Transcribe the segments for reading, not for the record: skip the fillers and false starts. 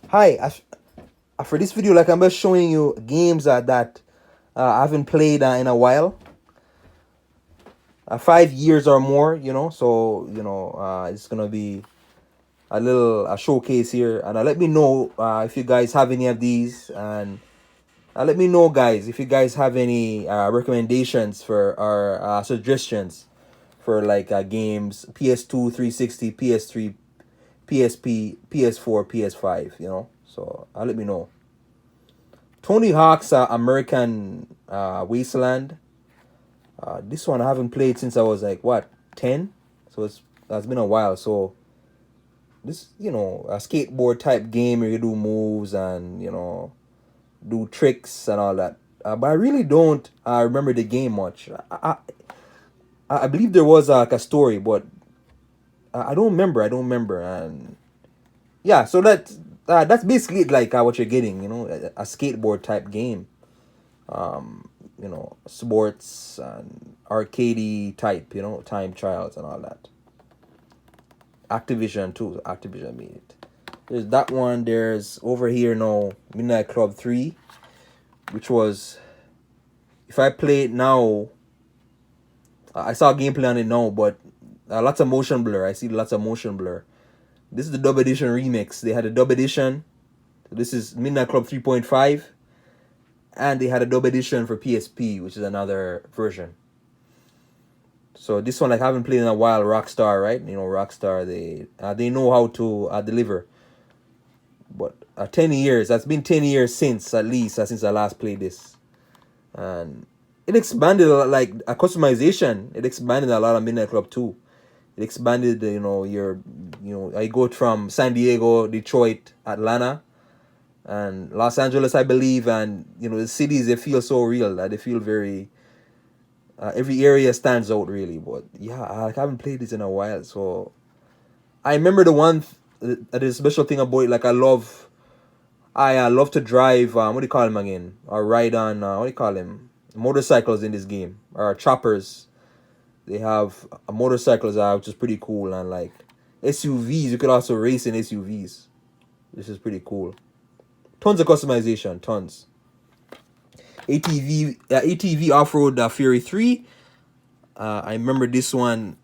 Hi, for this video, like I'm just showing you games that I haven't played in a while, 5 years or more, So it's gonna be a little a showcase here, and let me know if you guys have any of these, and let me know, guys, if you guys have any recommendations for our suggestions for like games PS2, 360, PS3, PSP, PS4, PS5, So let me know. Tony Hawk's American Wasteland. This one I haven't played since I was like what 10, so that's been a while. So this a skateboard type game where you do moves and do tricks and all that. But I really don't remember the game much. I believe there was like a story, but I don't remember. I don't remember. And yeah, so that's basically it, like what you're getting. A skateboard type game. Sports and arcadey type, time trials and all that. Activision too. Activision made it. There's that one. There's over here now Midnight Club 3, which was, if I play it now, I saw gameplay on it now, but lots of motion blur. I see lots of motion blur. This is the dub edition remix. They had a dub edition. This is Midnight Club 3.5, and they had a dub edition for PSP, which is another version. So this one, like, I haven't played in a while. Rockstar, right? Rockstar, they know how to deliver. But 10 years, that's been 10 years since, at least, since I last played this. And it expanded a lot, like a customization. It expanded a lot of Midnight Club 2. It expanded, I go from San Diego, Detroit, Atlanta, and Los Angeles, I believe. And, the cities, they feel so real. That they feel very... every area stands out, really. But yeah, I haven't played this in a while, so I remember the one that is special thing about it. Like, I love to drive. What do you call him again? Or ride on what do you call him? Motorcycles in this game, or choppers. They have motorcycles, which is pretty cool, and like SUVs. You could also race in SUVs. This is pretty cool. Tons of customization, tons. ATV Offroad Fury 3. I remember this one.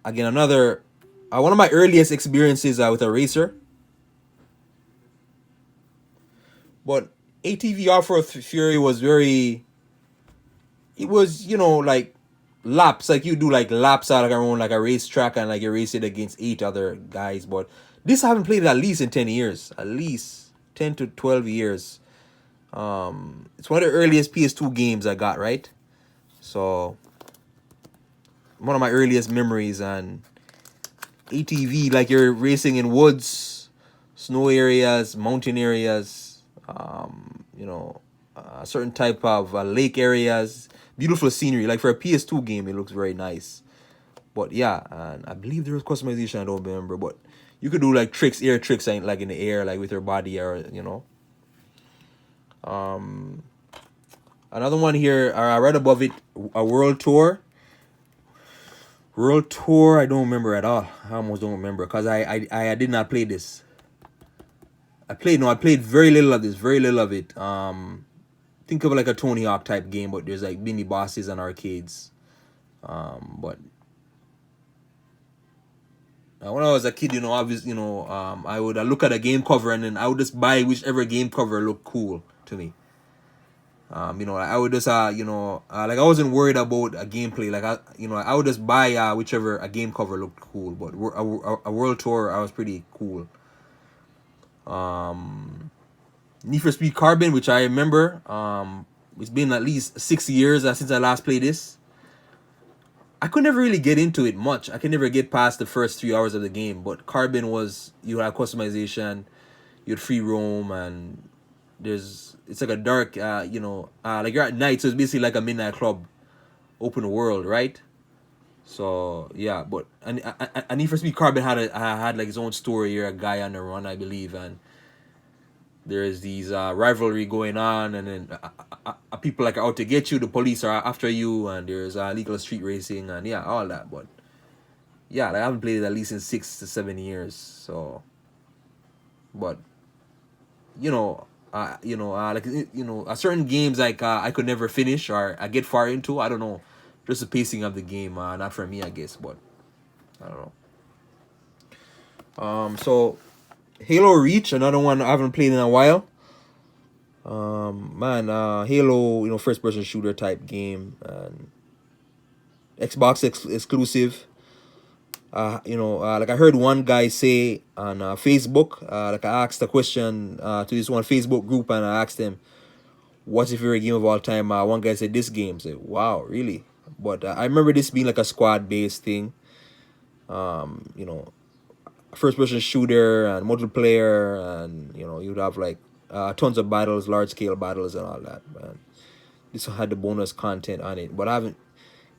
Again, another one of my earliest experiences with a racer. But ATV Offroad Fury was very... It was, like laps, like you do like laps out like around like a racetrack, and like you race it against 8 other guys. But this I haven't played it at least in 10 years. At least 10 to 12 years. It's one of the earliest PS2 games I got, right? So one of my earliest memories. And ATV, like you're racing in woods, snow areas, mountain areas, a certain type of lake areas. Beautiful scenery. Like for a PS2 game, it looks very nice. But yeah, and I believe there was customization. I don't remember, but you could do like tricks, air tricks, like in the air, like with your body, or Another one here, right above it, a world tour. World tour, I don't remember at all. I almost don't remember because I did not play this. I played very little of this, very little of it. Think of it like a Tony Hawk type game, but there's like mini bosses and arcades. But when I was a kid, obviously, I would look at a game cover, and then I would just buy whichever game cover looked cool to me. I would just, like I wasn't worried about a gameplay. Like I would just buy whichever a game cover looked cool. But a world tour, I was pretty cool. Need for Speed Carbon, which I remember. It's been at least 6 years since I last played this. I could never really get into it much. I could never get past the first 3 hours of the game. But Carbon was, you had customization, you had free roam, and it's like a dark, like you're at night, so it's basically like a Midnight Club open world, right? So yeah, but and Need for Speed Carbon had like his own story. You're a guy on the run, I believe, and there's these rivalry going on, and then people like are out to get you. The police are after you, and there's illegal street racing, and yeah, all that. But yeah, like I haven't played it at least in 6 to 7 years. So, but like certain games like I could never finish or I get far into. I don't know, just the pacing of the game, not for me, I guess. But I don't know. So Halo Reach, another one I haven't played in a while. Man, Halo, first person shooter type game, and Xbox exclusive. Like I heard one guy say on Facebook, like I asked a question to this one Facebook group, and I asked him, "What's your favorite game of all time?" One guy said, "This game." I said, "Wow, really?" But I remember this being like a squad based thing. Um, you know, First person shooter and multiplayer, and you'd have like tons of battles, large scale battles, and all that. Man, this one had the bonus content on it, but I haven't.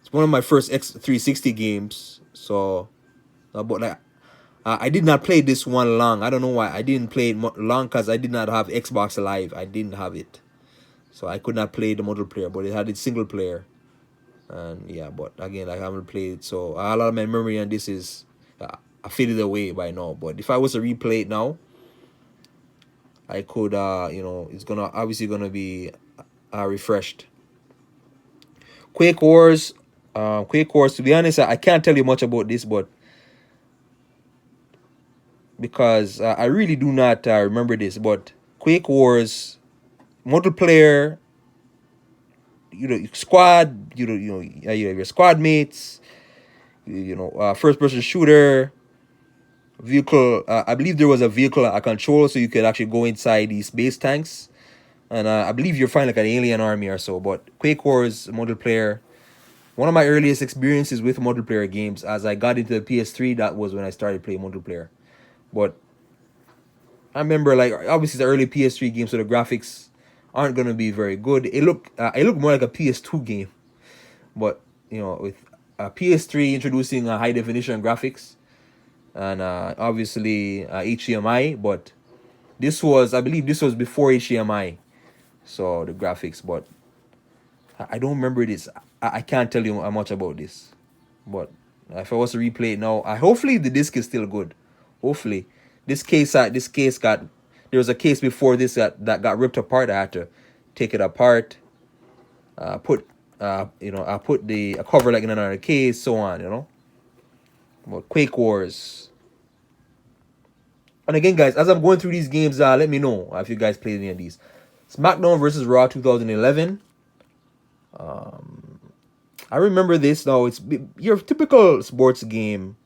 It's one of my first X360 games, so but like I did not play this one long. I don't know why I didn't play it long, because I did not have Xbox Live. I didn't have it, so I could not play the multiplayer. But it had its single player, and yeah. But again, I haven't played it, so a lot of my memory on this is I faded away by now. But if I was to replay it now, I could. It's gonna obviously gonna be refreshed. Quake Wars. Quake Wars. To be honest, I can't tell you much about this, but because I really do not remember this, but Quake Wars multiplayer, squad, you have your squad mates, first person shooter, vehicle. I believe there was a vehicle I control, so you could actually go inside these base tanks, and I believe you're fighting like an alien army or so. But Quake Wars multiplayer, one of my earliest experiences with multiplayer games. As I got into the PS3, that was when I started playing multiplayer. But I remember, like, obviously the early PS3 games, so the graphics aren't gonna be very good. It looked more like a PS2 game, but with PS3 introducing high definition graphics and obviously HDMI, but I believe this was before HDMI, so the graphics. But I don't remember this. I can't tell you much about this, but if I was to replay it now, hopefully the disc is still good. Hopefully, this case got. There was a case before this that got ripped apart. I had to take it apart. I put the a cover like in another case, so on. But Quake Wars. And again, guys, as I'm going through these games, let me know if you guys played any of these. SmackDown versus Raw 2011. I remember this now. It's your typical sports game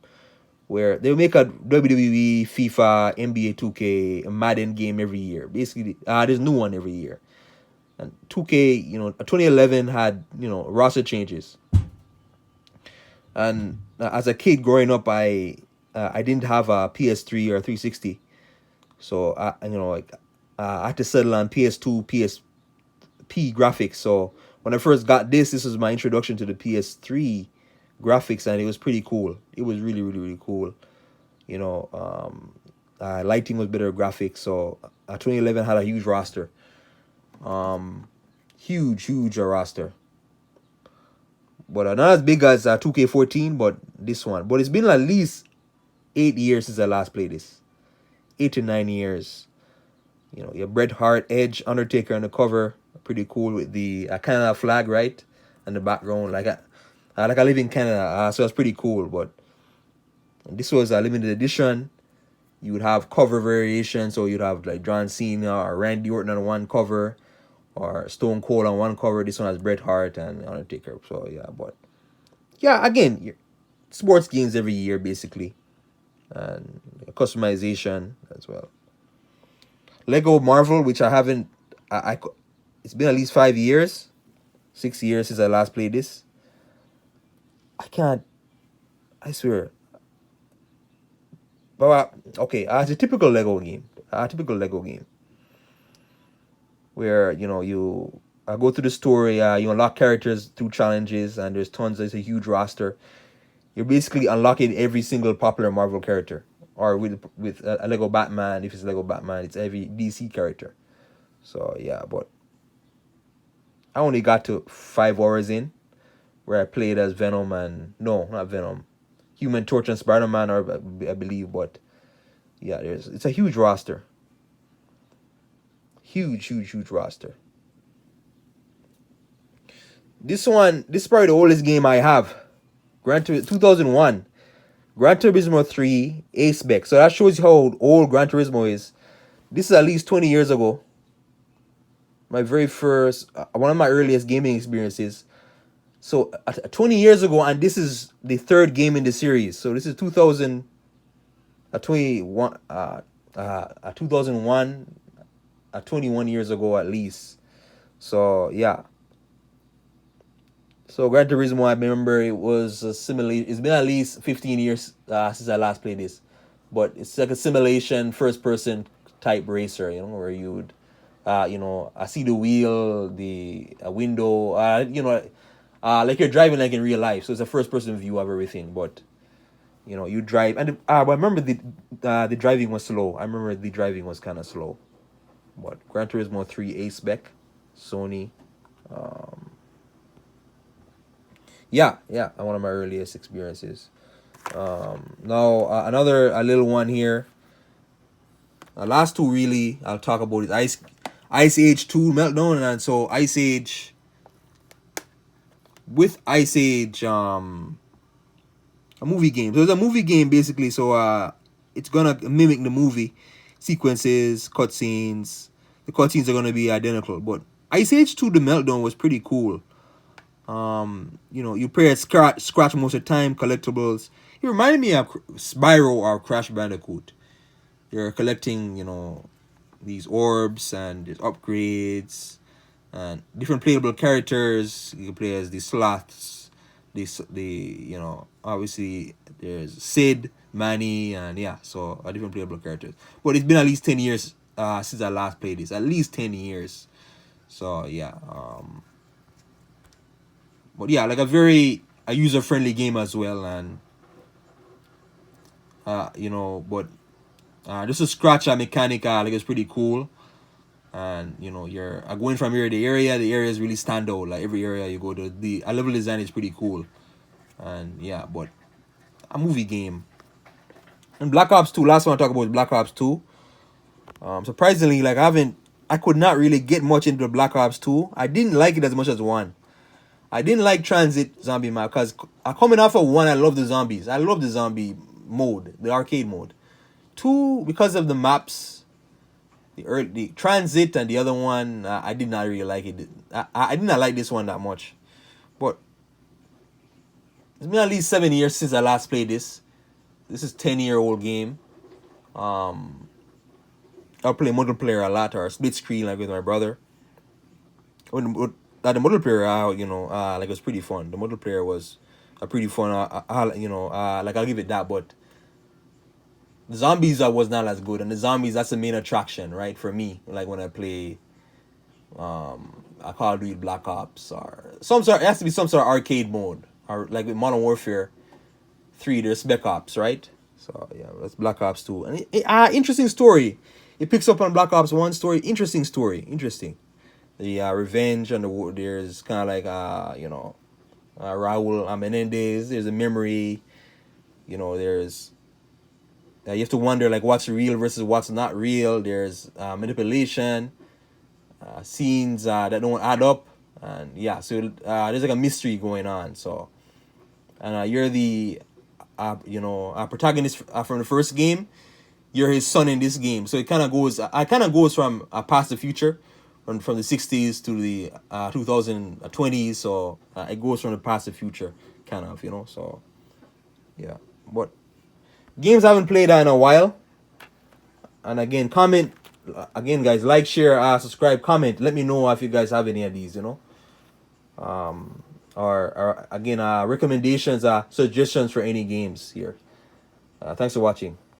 where they make a WWE, FIFA, NBA 2K, a Madden game every year. Basically, there's a new one every year. And 2K, 2011 had, roster changes. And as a kid growing up, I didn't have a PS3 or 360. So, I had to settle on PS2, PSP graphics. So, when I first got this was my introduction to the PS3 graphics, and it was pretty cool. It was really, really, really cool. Lighting was better, graphics. So 2011 had a huge roster, huge roster. But not as big as 2K14, but this one. But it's been at least 8 years since I last played this. 8 to 9 years. You have Bret Hart, Edge, Undertaker on the cover. Pretty cool with the Canada flag, right? And the background, like I live in Canada, so it's pretty cool. But this was a limited edition. You would have cover variations, so you'd have like John Cena or Randy Orton on one cover, or Stone Cold on one cover. This one has Bret Hart and Undertaker. So yeah, but yeah, again, sports games every year basically, and customization as well. Lego Marvel, which I haven't, it's been at least 5 years, 6 years since I last played this. I can't, I swear. But okay, it's a typical Lego game. Where you go through the story. You unlock characters through challenges, and there's a huge roster. You're basically unlocking every single popular Marvel character, or with a Lego Batman. If it's Lego Batman, it's every DC character. So yeah, but I only got to 5 hours in, where I played as Venom and no, not Venom, Human Torch and Spider-Man, or I believe. But yeah, it's a huge roster. Huge roster. This is probably the oldest game I have. 2001. Gran Turismo 3 A-Spec. So that shows you how old Gran Turismo is. This is at least 20 years ago. My very first, one of my earliest gaming experiences. So 20 years ago, and this is the third game in the series. So this is 2001, 21 years ago at least. So yeah. So Gran Turismo, I remember it was a simulation. It's been at least 15 years since I last played this, but it's like a simulation, first-person type racer. Where you would, I see the wheel, the window. Like you're driving like in real life. So it's a first-person view of everything. But you drive, and I remember the driving was slow. I remember the driving was kind of slow. But Gran Turismo 3 A-Spec, Sony. Yeah, one of my earliest experiences. Now another little one here. Last two really I'll talk about is Ice Age 2 Meltdown, and so Ice Age a movie game. So it's a movie game basically. So it's gonna mimic the movie sequences, cutscenes. The cutscenes are gonna be identical, but Ice Age 2 The Meltdown was pretty cool. You play at scratch most of the time, collectibles. It reminded me of Spyro or Crash Bandicoot. You're collecting, these orbs and these upgrades and different playable characters. You can play as the sloths. Obviously there's Sid, Manny, and so different playable characters. But it's been at least 10 years since I last played this. At least 10 years. So yeah. But yeah, like a user-friendly game as well, and just a scratch mechanic, like it's pretty cool, and you're going from area to area. The areas really stand out. Like every area you go to, the level design is pretty cool, and but a movie game. And Black Ops 2. Last one I talk about is Black Ops 2. Surprisingly, like I could not really get much into Black Ops 2. I didn't like it as much as 1. I didn't like Transit Zombie map because coming off of 1, I love the zombies. I love the zombie mode, the arcade mode. 2, because of the maps, the Transit and the other one, I did not really like it. I did not like this one that much. But it's been at least 7 years since I last played this. This is a 10-year-old game. I'll play multiplayer a lot, or split screen like with my brother. The multiplayer, like it was pretty fun. The multiplayer was pretty fun. Like I'll give it that. But the zombies was not as good, and the zombies, that's the main attraction, right? For me, like when I play, I Call of Duty Black Ops or some sort. It has to be some sort of arcade mode, or like with Modern Warfare 3, there's Spec Ops, right? So yeah, that's Black Ops 2, and interesting story. It picks up on Black Ops 1 story. Interesting story. Interesting. The revenge and there's kind of like Raul Menendez. There's a memory. There's you have to wonder like what's real versus what's not real. There's manipulation, scenes that don't add up, and so there's like a mystery going on. So, and you're the protagonist from the first game. You're his son in this game, so it kind of goes from past to future. From the 60s to the 2020s, so it goes from the past to future, kind of, so yeah. But games I haven't played in a while. And again, comment, guys, like, share, subscribe, comment. Let me know if you guys have any of these, or again, recommendations, suggestions for any games here. Thanks for watching.